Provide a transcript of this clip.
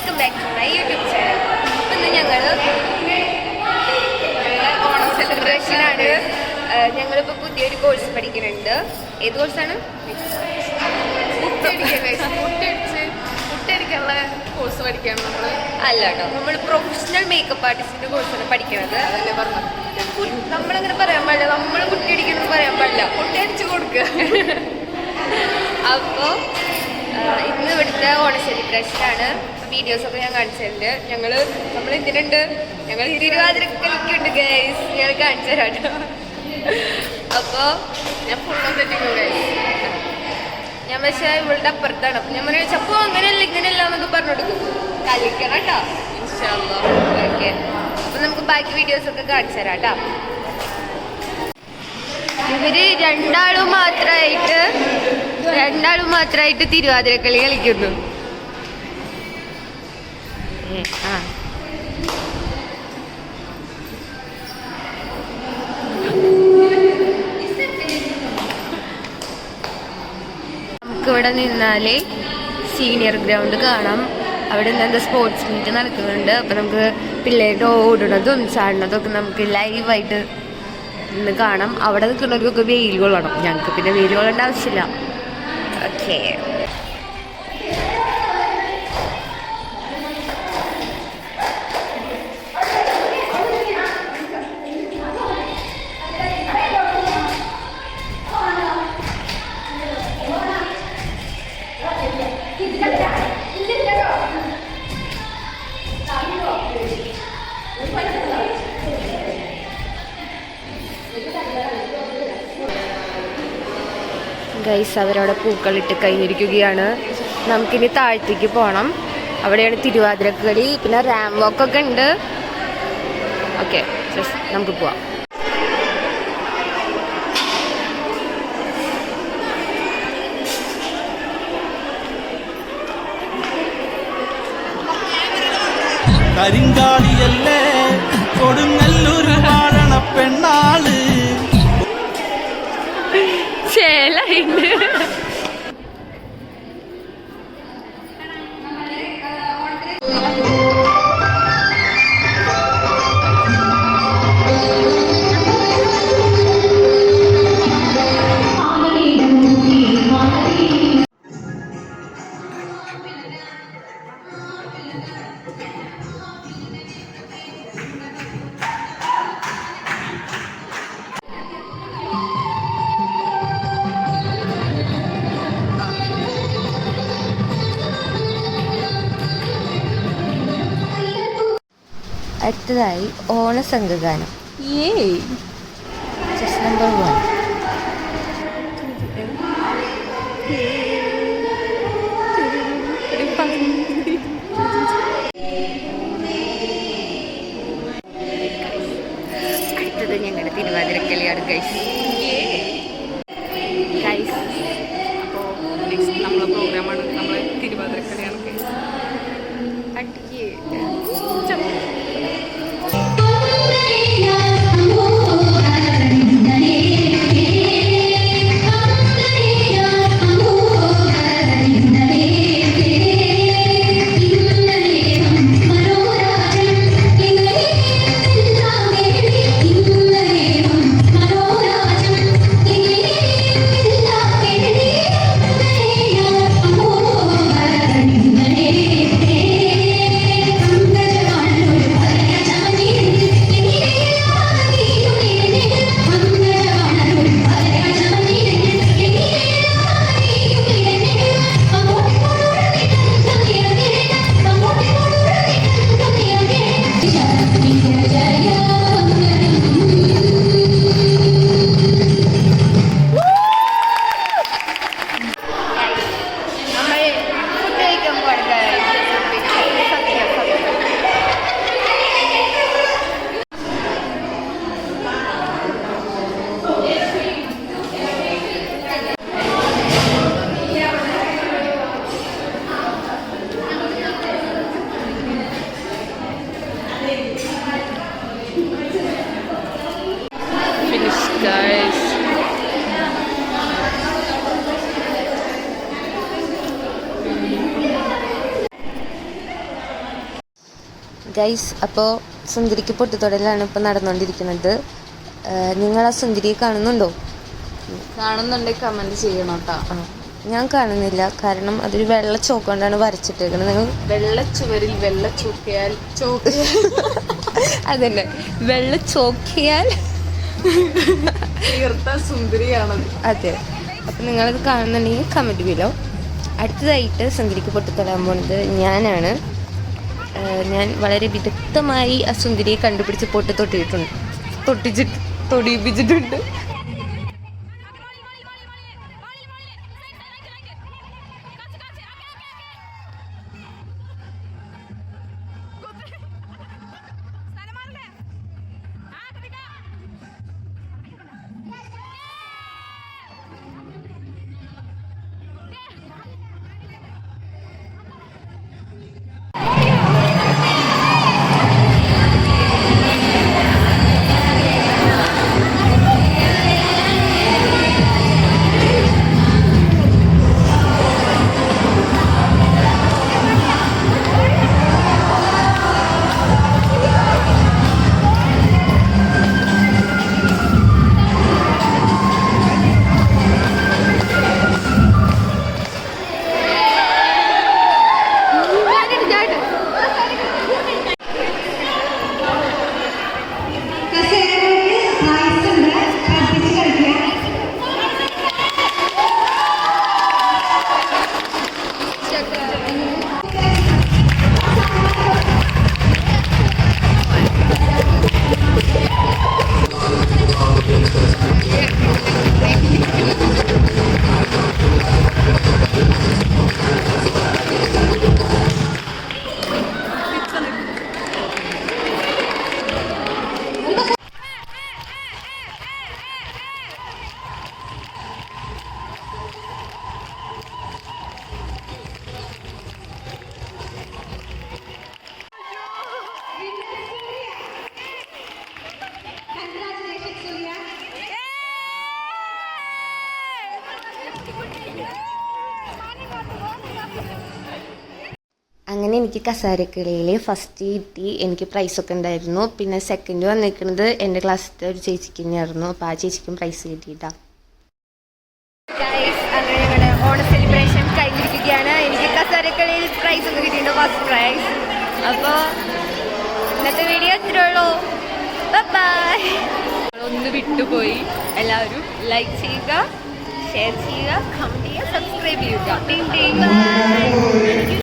Welcome back to my YouTube channel. ഇന്ന് ഞങ്ങൾ ഓണം സെലിബ്രേഷനാണ്. ഞങ്ങളിപ്പോൾ പുതിയൊരു കോഴ്സ് പഠിക്കുന്നുണ്ട്. ഏത് കോഴ്സാണ്? മുട്ടടിക്കാനുള്ള കോഴ്സ് പഠിക്കണം നമ്മൾ. അല്ല കേട്ടോ, നമ്മൾ പ്രൊഫഷണൽ മേക്കപ്പ് ആർട്ടിസ്റ്റിൻ്റെ കോഴ്സാണ് പഠിക്കുന്നത്. അതല്ലേ പറഞ്ഞത്. നമ്മളങ്ങനെ പറയാൻ പാടില്ല, നമ്മൾ കുട്ടി അടിക്കണമെന്ന് പറയാൻ പാടില്ല, മുട്ട അടിച്ച് കൊടുക്കുക. അപ്പോൾ ഇന്ന് ഇവിടുത്തെ ഓണം സെലിബ്രേഷനാണ്. വീഡിയോസൊക്കെ ഞാൻ കാണിച്ചിട്ടുണ്ട്. നമ്മൾ എന്തിനുണ്ട്, ഞങ്ങൾ തിരുവാതിരക്കളിക്കുണ്ട് ഗൈസ്. ഞങ്ങൾ കാണിച്ചു തരാം കേട്ടോ. അപ്പോൾ ഞാൻ ഫുള്ളും തെറ്റിക്കും ഗൈസ്. ഞാൻ പക്ഷേ ഇവളുടെ അപ്പുറത്താണ്. അപ്പം ഞാൻ പറഞ്ഞു ചപ്പോ അങ്ങനെയല്ല ഇങ്ങനെയല്ല എന്നൊക്കെ പറഞ്ഞു കൊടുക്കും. കളിക്കണം കേട്ടോ. ഇൻഷാ അല്ലാ. ഓക്കെ, അപ്പം നമുക്ക് ബാക്കി വീഡിയോസൊക്കെ കാണിച്ചു തരാം കേട്ടോ. ഇവര് രണ്ടാളും മാത്രമായിട്ട് തിരുവാതിരക്കളി കളിക്കുന്നു. നമുക്കിവിടെ നിന്നാലേ സീനിയർ ഗ്രൗണ്ട് കാണാം. അവിടെ നിന്ന് എന്താ സ്പോർട്സ് മീറ്റ് നടക്കുന്നുണ്ട്. അപ്പം നമുക്ക് പിള്ളേരുടെ ഓടുന്നതും ചാടുന്നതും ഒക്കെ നമുക്ക് ലൈവായിട്ട് ഇന്ന് കാണാം. അവിടെ നിൽക്കുന്നവർക്കൊക്കെ വെയിൽ കൊള്ളണം. ഞങ്ങൾക്ക് പിന്നെ വെയിൽ കൊള്ളേണ്ട ആവശ്യമില്ല. ഓക്കെ, ഗൈസ് അവരവിടെ പൂക്കളിട്ട് കഴിഞ്ഞിരിക്കുകയാണ്. നമുക്കിനി താഴത്തേക്ക് പോകണം. അവിടെയാണ് തിരുവാതിരക്കളി. പിന്നെ റാം വാക്കൊക്കെ ഉണ്ട്. ഓക്കെ, നമുക്ക് പോവാം. കരിങ്കാളിയല്ലേ കൊടുങ്ങല്ലൂര് വാഴണ പെണ്ണാള് ചേലുണ്ട്. അടുത്തതായി ഓണസംഘഗാനം. Just number 1. അടുത്തത് ഞങ്ങളുടെ തിരുവാതിരക്കളിയാണ് ഗൈസ്. അപ്പോൾ നെക്സ്റ്റ് നമ്മളെ പ്രോഗ്രാമാണ് നമ്മളെ തിരുവാതിരക്കളിയാണ് ഗൈസ്. ഗൈസ്, അപ്പോൾ സുന്ദരിക്ക് പൊട്ടിത്തൊടലാണ് ഇപ്പോൾ നടന്നുകൊണ്ടിരിക്കുന്നത്. നിങ്ങൾ ആ സുന്ദരിയെ കാണുന്നുണ്ടോ? കാണുന്നുണ്ടെങ്കിൽ കമന്റ് ചെയ്യണം കേട്ടോ. ഞാൻ കാണുന്നില്ല, കാരണം അതൊരു വെള്ള ചോക്ക് കൊണ്ടാണ് വരച്ചിട്ടേക്കുന്നത്. നിങ്ങൾ വെള്ള ചുവരിൽ വെള്ള ചോക്കിയാൽ അതല്ലേ, വെള്ള ചോക്കിയാൽ തീർത്ത സുന്ദരിയാണത്. അതെ. അപ്പം നിങ്ങളത് കാണുന്നുണ്ടെങ്കിൽ കമൻറ്റ് ബിലോ. അടുത്തതായിട്ട് സുന്ദരിക്ക് പൊട്ടിത്തൊടാൻ പോകുന്നത് ഞാനാണ്. ഞാൻ വളരെ വിദഗ്ധമായി ആ സുന്ദരിയെ കണ്ടുപിടിച്ച് തൊടിയിപ്പിച്ചിട്ടുണ്ട്. അങ്ങനെ എനിക്ക് കസാരക്കളിയിൽ ഫസ്റ്റ് കിട്ടി. എനിക്ക് പ്രൈസൊക്കെ ഉണ്ടായിരുന്നു. പിന്നെ സെക്കൻഡ് വന്നിരിക്കുന്നത് എൻ്റെ ക്ലാസ്സിലത്തെ ഒരു ചേച്ചിക്ക് തന്നെയായിരുന്നു. അപ്പോൾ ആ ചേച്ചിക്കും പ്രൈസ് കിട്ടിയിട്ടാണ്. അങ്ങനെ ഞങ്ങളുടെ ഓണ സെലിബ്രേഷൻ കഴിഞ്ഞിരിക്കുകയാണ്. എനിക്ക് കസാരക്കളിയിൽ പ്രൈസ് ഒക്കെ കിട്ടിയിട്ടുണ്ട്, ഫസ്റ്റ് പ്രൈസ്. അപ്പോൾ ഇന്നത്തെ വീഡിയോ ഇത്രേ ഉള്ളൂ. ബൈ. ഒന്ന് വിട്ടുപോയി. എല്ലാവരും ലൈക്ക് ചെയ്യുക, ഷെയർ ചെയ്യുക, കമൻറ്റ് ചെയ്യുക, സബ്സ്ക്രൈബ് ചെയ്യുക. ബൈ.